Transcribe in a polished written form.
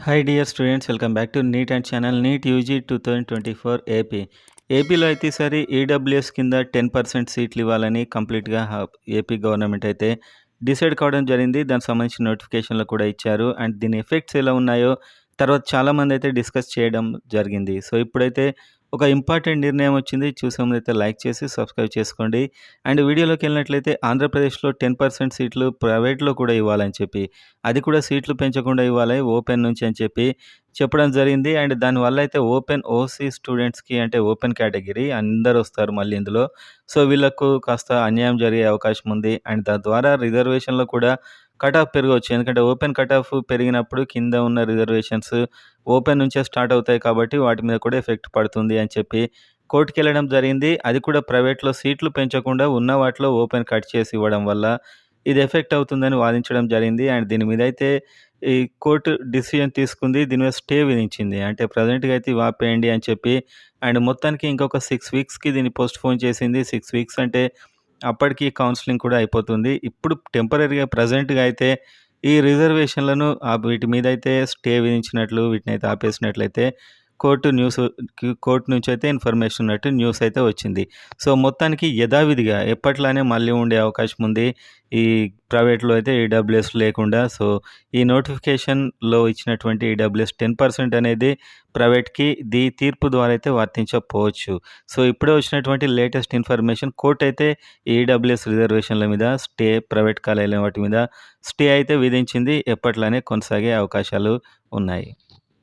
Hi dear students, welcome back to NEET and channel NEET UG 2024 AP. ఏపీలో అయితే ఈసారి EWS కింద 10% సీట్లు ఇవ్వాలని కంప్లీట్గా ఏపీ గవర్నమెంట్ అయితే డిసైడ్ కావడం జరిగింది. దానికి సంబంధించిన నోటిఫికేషన్లు కూడా ఇచ్చారు. అండ్ దీని ఎఫెక్ట్స్ ఎలా ఉన్నాయో తర్వాత చాలామంది అయితే డిస్కస్ చేయడం జరిగింది. సో ఇప్పుడైతే ఒక ఇంపార్టెంట్ నిర్ణయం వచ్చింది. చూసే ముందు అయితే లైక్ చేసి సబ్స్క్రైబ్ చేసుకోండి. అండ్ వీడియోలోకి వెళ్ళినట్లయితే ఆంధ్రప్రదేశ్లో 10% సీట్లు ప్రైవేట్లో కూడా ఇవ్వాలని చెప్పి, అది కూడా సీట్లు పెంచకుండా ఇవ్వాలి ఓపెన్ నుంచి అని చెప్పి చెప్పడం జరిగింది. అండ్ దానివల్ల అయితే ఓపెన్ ఓసీ స్టూడెంట్స్కి, అంటే ఓపెన్ కేటగిరీ అందరు వస్తారు మళ్ళీ ఇందులో. సో వీళ్ళకు కాస్త అన్యాయం జరిగే అవకాశం ఉంది. అండ్ దాని ద్వారా రిజర్వేషన్లో కూడా కట్ ఆఫ్ పెరగవచ్చు. ఎందుకంటే ఓపెన్ కట్ ఆఫ్ పెరిగినప్పుడు కింద ఉన్న రిజర్వేషన్స్ ఓపెన్ నుంచే స్టార్ట్ అవుతాయి కాబట్టి వాటి మీద కూడా ఎఫెక్ట్ పడుతుంది అని చెప్పి కోర్టుకెళ్ళడం జరిగింది. అది కూడా ప్రైవేట్‌లో సీట్లు పెంచకుండా ఉన్న వాటిలో ఓపెన్ కట్ చేసి ఇవ్వడం వల్ల ఇది ఎఫెక్ట్ అవుతుందని వాదించడం జరిగింది. అండ్ దీని మీద అయితే ఈ కోర్టు డిసిజన్ తీసుకుంది. దీని మీద స్టే విధించింది. అంటే ప్రెజెంట్‌గా అయితే ఇవి ఆపేయండి అని చెప్పి, అండ్ మొత్తానికి ఇంకొక 6 వీక్స్‌కి దీన్ని పోస్ట్‌పోన్ చేసింది. 6 వీక్స్ అంటే అప్పటికి కౌన్సెలింగ్ కూడా అయిపోతుంది. ఇప్పుడు టెంపరరీగా ప్రెజెంట్‌గా అయితే ఈ రిజర్వేషన్‌లను వీటి మీద అయితే స్టే విధించినట్లు, వీటినైతే ఆపేసినట్లయితే కోర్టు నుంచి అయితే ఇన్ఫర్మేషన్ ఉన్నట్టు న్యూస్ అయితే వచ్చింది. సో మొత్తానికి యథావిధిగా ఎప్పట్లానే మళ్ళీ ఉండే అవకాశం ఉంది ఈ ప్రైవేట్‌లో అయితే ఈడబ్ల్యూఎస్ లేకుండా. సో ఈ నోటిఫికేషన్‌లో ఇచ్చినటువంటి ఈడబ్ల్యూఎస్ 10% అనేది ప్రైవేట్‌కి తీర్పు ద్వారా అయితే వర్తించకపోవచ్చు. సో ఇప్పుడే వచ్చినటువంటి లేటెస్ట్ ఇన్ఫర్మేషన్, కోర్ట్ అయితే ఈడబ్ల్యూఎస్ రిజర్వేషన్ల మీద స్టే, ప్రైవేట్ కాలేజీల వాటి మీద స్టే అయితే విధించింది. ఎప్పట్లానే కొనసాగే అవకాశాలు ఉన్నాయి.